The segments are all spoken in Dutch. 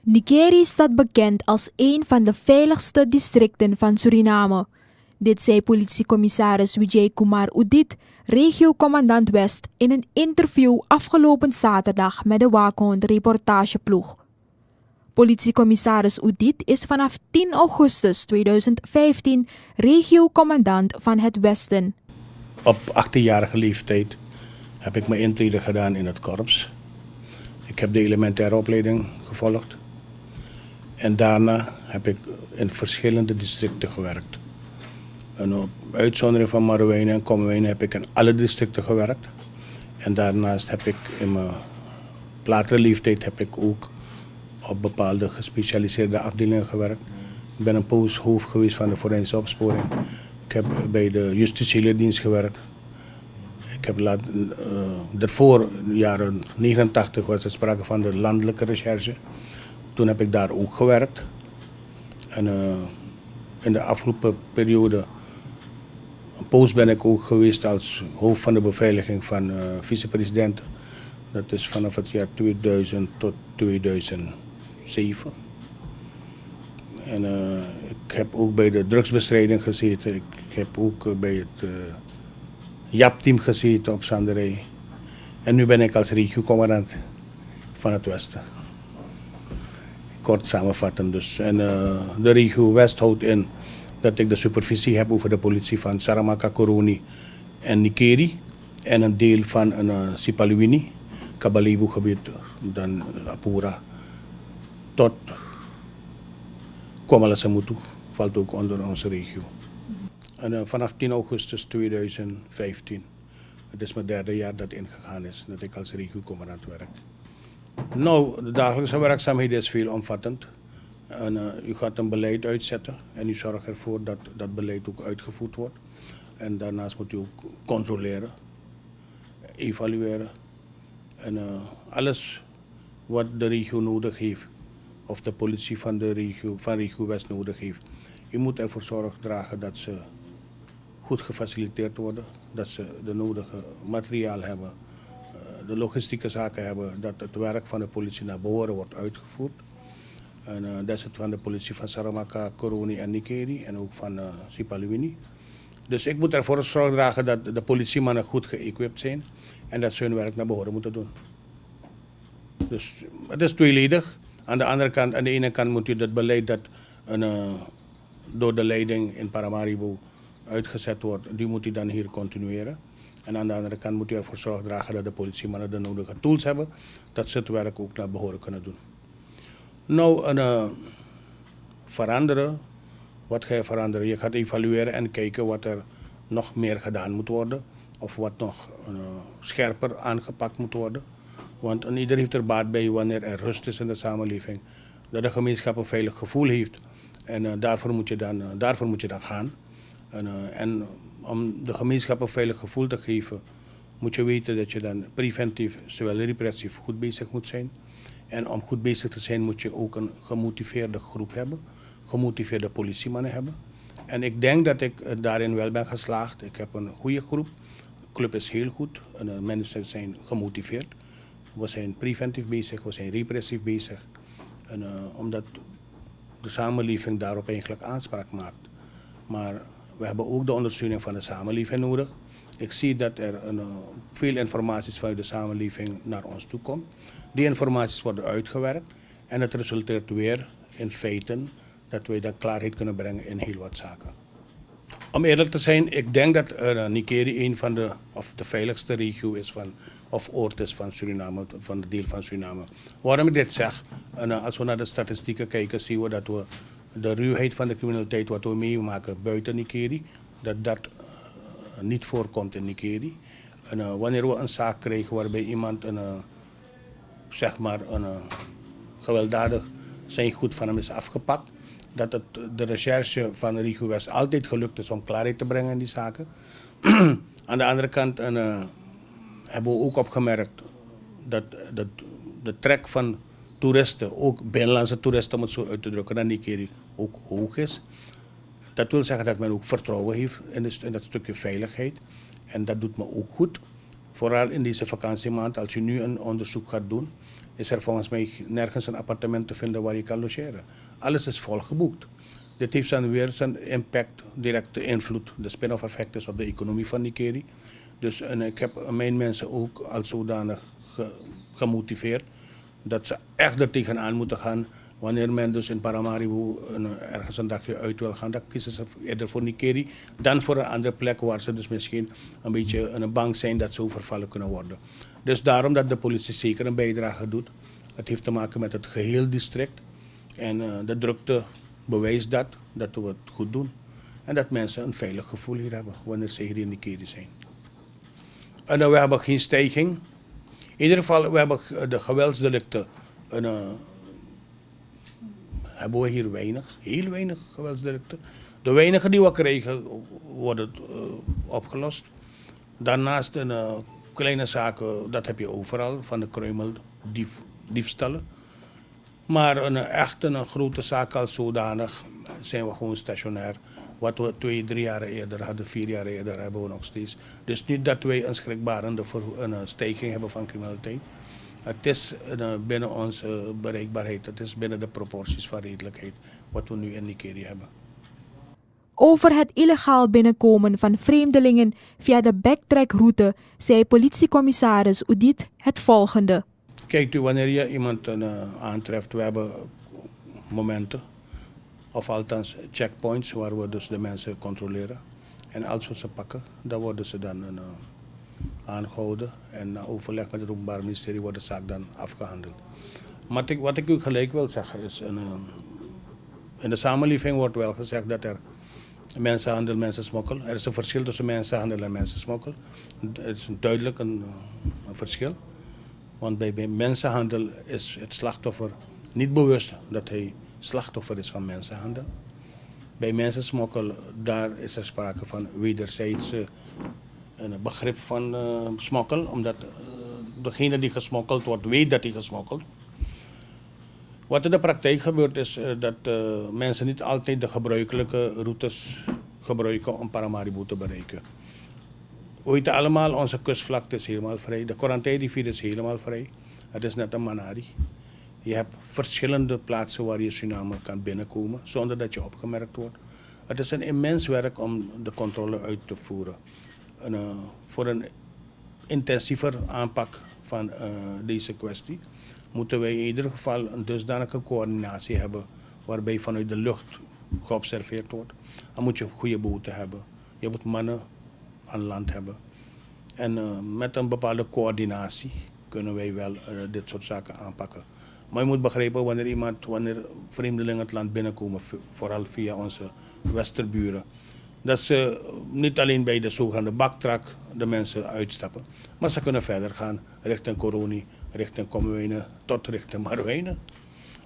Nikeri staat bekend als een van de veiligste districten van Suriname. Dit zei politiecommissaris W Oedit, regio commandant West, in een interview afgelopen zaterdag met de Waakhond reportageploeg. Politiecommissaris Oedit is vanaf 10 augustus 2015 regio-commandant van het Westen. Op 18-jarige leeftijd heb ik mijn intrede gedaan in het korps. Ik heb de elementaire opleiding gevolgd. En daarna heb ik in verschillende districten gewerkt. En op uitzondering van Marowijnen en Kommerwijnen heb ik in alle districten gewerkt. En daarnaast heb ik in mijn latere leeftijd heb ik ook op bepaalde gespecialiseerde afdelingen gewerkt. Ik ben een poos hoofd geweest van de forensische opsporing. Ik heb bij de justitiële dienst gewerkt. Ik heb daarvoor, jaren 89, was er sprake van de landelijke recherche. Toen heb ik daar ook gewerkt. En in de afgelopen periode, een poos ben ik ook geweest als hoofd van de beveiliging van vicepresident. Dat is vanaf het jaar 2000 tot 2007. En ik heb ook bij de drugsbestrijding gezeten. Ik heb ook bij het JAP-team gezeten op Zanderij. En nu ben ik als regio-commandant van het Westen. Kort samenvatten dus. En de regio West houdt in dat ik de supervisie heb over de politie van Saramaka, Koroni en Nikeri. En een deel van een Sipaliwini, Kabalebu gebied, dan Apura, tot Komalasamutu, valt ook onder onze regio. En vanaf 10 augustus 2015, het is mijn 3e jaar dat ingegaan is, dat ik als regio-commandant werk. Nou, de dagelijkse werkzaamheden is veelomvattend. En u gaat een beleid uitzetten en u zorgt ervoor dat dat beleid ook uitgevoerd wordt. En daarnaast moet u ook controleren, evalueren. En alles wat de regio nodig heeft, of de politie van de regio West nodig heeft. U moet ervoor zorg dragen dat ze goed gefaciliteerd worden, dat ze de nodige materiaal hebben, de logistieke zaken hebben, dat het werk van de politie naar behoren wordt uitgevoerd. En dat is het van de politie van Saramaka, Koroni en Nikeri en ook van Sipaliwini. Dus ik moet ervoor zorg dragen dat de politiemannen goed geëquipt zijn en dat ze hun werk naar behoren moeten doen. Dus het is tweeledig. Aan de ene kant moet u dat beleid dat door de leiding in Paramaribo uitgezet wordt, die moet u dan hier continueren. En aan de andere kant moet u ervoor zorg dragen dat de politiemannen de nodige tools hebben, dat ze het werk ook naar behoren kunnen doen. Nou, veranderen. Wat ga je veranderen? Je gaat evalueren en kijken wat er nog meer gedaan moet worden. Of wat nog scherper aangepakt moet worden. Want ieder heeft er baat bij wanneer er rust is in de samenleving. Dat de gemeenschap een veilig gevoel heeft. En daarvoor moet je dan gaan. En om de gemeenschap een veilig gevoel te geven, moet je weten dat je dan preventief, zowel repressief, goed bezig moet zijn. En om goed bezig te zijn moet je ook een gemotiveerde groep hebben, gemotiveerde politiemannen hebben. En ik denk dat ik daarin wel ben geslaagd. Ik heb een goede groep, de club is heel goed en mensen zijn gemotiveerd. We zijn preventief bezig, we zijn repressief bezig. En, omdat de samenleving daarop eigenlijk aanspraak maakt. Maar we hebben ook de ondersteuning van de samenleving nodig. Ik zie dat er veel informaties vanuit de samenleving naar ons toe komt. Die informaties worden uitgewerkt en het resulteert weer in feiten dat wij dan klaarheid kunnen brengen in heel wat zaken. Om eerlijk te zijn, ik denk dat Nikeri een van de veiligste regio is of oord is van Suriname, van het deel van Suriname. Waarom ik dit zeg? Als we naar de statistieken kijken, zien we dat we de ruwheid van de criminaliteit wat we meemaken buiten Nikeri, dat niet voorkomt in Nikeri. En wanneer we een zaak krijgen waarbij iemand een gewelddadig zijn goed van hem is afgepakt, dat het de recherche van de regio West altijd gelukt is om klaarheid te brengen in die zaken. Aan de andere kant hebben we ook opgemerkt dat de trek van toeristen, ook binnenlandse toeristen om het zo uit te drukken, naar Nikeri ook hoog is. Dat wil zeggen dat men ook vertrouwen heeft in dat stukje veiligheid. En dat doet me ook goed. Vooral in deze vakantiemaand, als je nu een onderzoek gaat doen, is er volgens mij nergens een appartement te vinden waar je kan logeren. Alles is volgeboekt. Dit heeft dan weer zijn impact, directe invloed, de spin-off effect is op de economie van Nikeri. Dus ik heb mijn mensen ook als zodanig gemotiveerd dat ze echt er tegenaan moeten gaan. Wanneer men dus in Paramaribo ergens een dagje uit wil gaan, dan kiezen ze eerder voor Nikeri dan voor een andere plek waar ze dus misschien een beetje bang zijn dat ze overvallen kunnen worden. Dus daarom dat de politie zeker een bijdrage doet. Het heeft te maken met het geheel district. En de drukte bewijst dat we het goed doen. En dat mensen een veilig gevoel hier hebben wanneer ze hier in Nikeri zijn. En we hebben geen stijging. In ieder geval, we hebben de geweldsdelicten. Hebben we hier weinig, heel weinig geweldsdelicten. De weinige die we krijgen worden opgelost. Daarnaast kleine zaken, dat heb je overal, van de kruimel, diefstallen. Maar echt een grote zaak als zodanig zijn we gewoon stationair. Wat we 2, 3 jaar eerder hadden, 4 jaar eerder hebben we nog steeds. Dus niet dat wij een schrikbarende stijging hebben van criminaliteit. Het is binnen onze bereikbaarheid, het is binnen de proporties van redelijkheid wat we nu in Nikeri hebben. Over het illegaal binnenkomen van vreemdelingen via de backtrackroute zei politiecommissaris Oedit het volgende. Kijkt u, wanneer je iemand aantreft, we hebben momenten, of althans checkpoints, waar we dus de mensen controleren. En als we ze pakken, dan worden ze dan aangehouden en na overleg met het Openbaar Ministerie wordt de zaak dan afgehandeld. Maar wat ik u gelijk wil zeggen is, in de samenleving wordt wel gezegd dat er mensenhandel, mensensmokkel. Er is een verschil tussen mensenhandel en mensensmokkel. Er is duidelijk een verschil. Want bij mensenhandel is het slachtoffer niet bewust dat hij slachtoffer is van mensenhandel. Bij mensensmokkel, daar is er sprake van wederzijds een begrip van smokkel, omdat degene die gesmokkeld wordt, weet dat hij gesmokkeld wordt. Wat in de praktijk gebeurt is dat mensen niet altijd de gebruikelijke routes gebruiken om Paramaribo te bereiken. We weten allemaal, onze kustvlakte is helemaal vrij. De Korantijrivier is helemaal vrij. Het is net een Manari. Je hebt verschillende plaatsen waar je Suriname kan binnenkomen zonder dat je opgemerkt wordt. Het is een immens werk om de controle uit te voeren. Voor een intensiever aanpak van deze kwestie moeten wij in ieder geval een dusdanige coördinatie hebben waarbij vanuit de lucht geobserveerd wordt. Dan moet je goede boten hebben. Je moet mannen aan land hebben. En met een bepaalde coördinatie kunnen wij wel dit soort zaken aanpakken. Maar je moet begrijpen wanneer vreemdelingen het land binnenkomen, vooral via onze westerburen, dat ze niet alleen bij de zogenaamde backtrack de mensen uitstappen, maar ze kunnen verder gaan richting Coroni, richting Komwijnen, tot richting Marwijnen.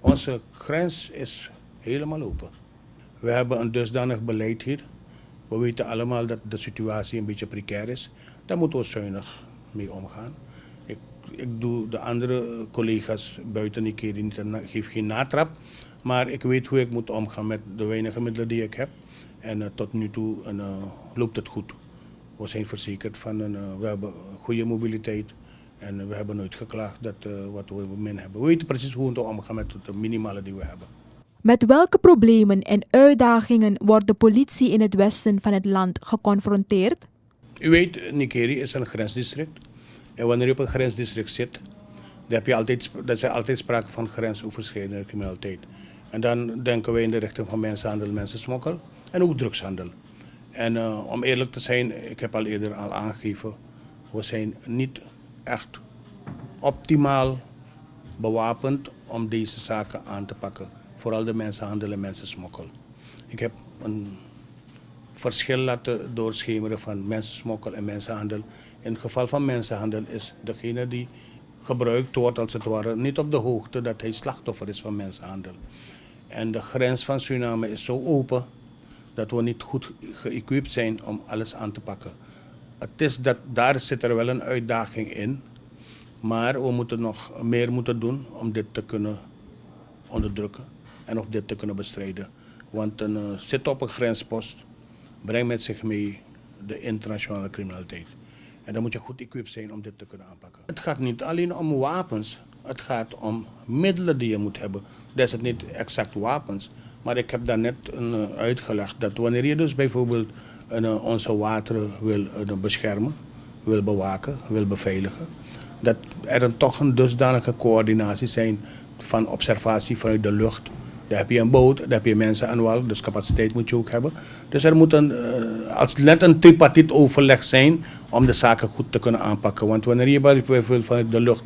Onze grens is helemaal open. We hebben een dusdanig beleid hier. We weten allemaal dat de situatie een beetje precair is. Daar moeten we zuinig mee omgaan. Ik doe de andere collega's buiten Nikeri niet, geef geen natrap. Maar ik weet hoe ik moet omgaan met de weinige middelen die ik heb. En tot nu toe loopt het goed. We zijn verzekerd van we hebben goede mobiliteit. En we hebben nooit geklaagd dat wat we min hebben. We weten precies hoe we omgaan met de minimale die we hebben. Met welke problemen en uitdagingen wordt de politie in het westen van het land geconfronteerd? U weet, Nikeri is een grensdistrict. En wanneer je op een grensdistrict zit, dan is er altijd sprake van grensoverschrijdende criminaliteit. En dan denken wij in de richting van mensenhandel, mensensmokkel en ook drugshandel. En om eerlijk te zijn, ik heb al eerder aangegeven, we zijn niet echt optimaal bewapend om deze zaken aan te pakken. Vooral de mensenhandel en mensensmokkel. Ik heb een verschil laten doorschemeren van mensensmokkel en mensenhandel. In het geval van mensenhandel is degene die gebruikt wordt als het ware niet op de hoogte dat hij slachtoffer is van mensenhandel. En de grens van Suriname is zo open dat we niet goed geëquipt zijn om alles aan te pakken. Daar zit er wel een uitdaging in, maar we moeten nog meer doen om dit te kunnen onderdrukken en of dit te kunnen bestrijden. Want zitten op een grenspost brengt met zich mee de internationale criminaliteit. En dan moet je goed equipped zijn om dit te kunnen aanpakken. Het gaat niet alleen om wapens. Het gaat om middelen die je moet hebben. Dat is het niet exact wapens. Maar ik heb daarnet uitgelegd dat wanneer je dus bijvoorbeeld onze wateren wil beschermen, wil bewaken, wil beveiligen, dat er toch een dusdanige coördinatie zijn van observatie vanuit de lucht. Daar heb je een boot, daar heb je mensen aan wal, dus capaciteit moet je ook hebben. Dus er moet net een tripartiet overleg zijn om de zaken goed te kunnen aanpakken. Want wanneer je bijvoorbeeld vanuit de lucht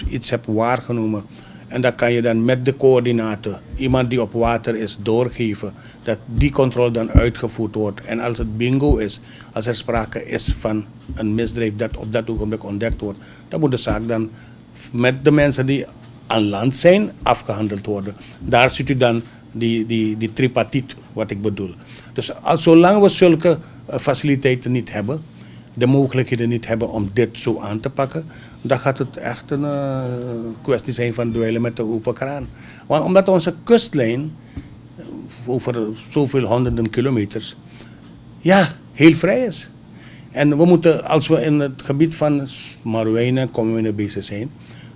iets hebt waargenomen, en dat kan je dan met de coördinaten, iemand die op water is, doorgeven, dat die controle dan uitgevoerd wordt. En als het bingo is, als er sprake is van een misdrijf dat op dat ogenblik ontdekt wordt, dan moet de zaak dan met de mensen die aan land zijn afgehandeld worden. Daar ziet u dan die tripartiet, wat ik bedoel. Dus zolang we zulke faciliteiten niet hebben, de mogelijkheden niet hebben om dit zo aan te pakken, dan gaat het echt een kwestie zijn van dweilen met de open kraan. Want omdat onze kustlijn over zoveel honderden kilometers, ja, heel vrij is. En we moeten, als we in het gebied van Marouwijnen, Commuine bezig zijn,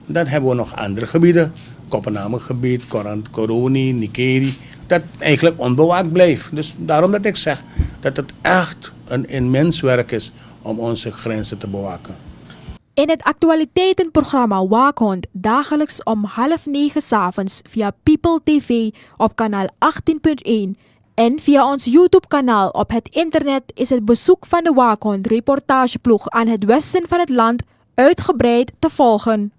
dan hebben we nog andere gebieden, Kopenhagengebied, Koroni, Nikeri, dat eigenlijk onbewaakt blijft. Dus daarom dat ik zeg dat het echt een immens werk is om onze grenzen te bewaken. In het actualiteitenprogramma Waakhond dagelijks om 20:30 s'avonds via People TV op kanaal 18.1 en via ons YouTube-kanaal op het internet is het bezoek van de Waakhond reportageploeg aan het westen van het land uitgebreid te volgen.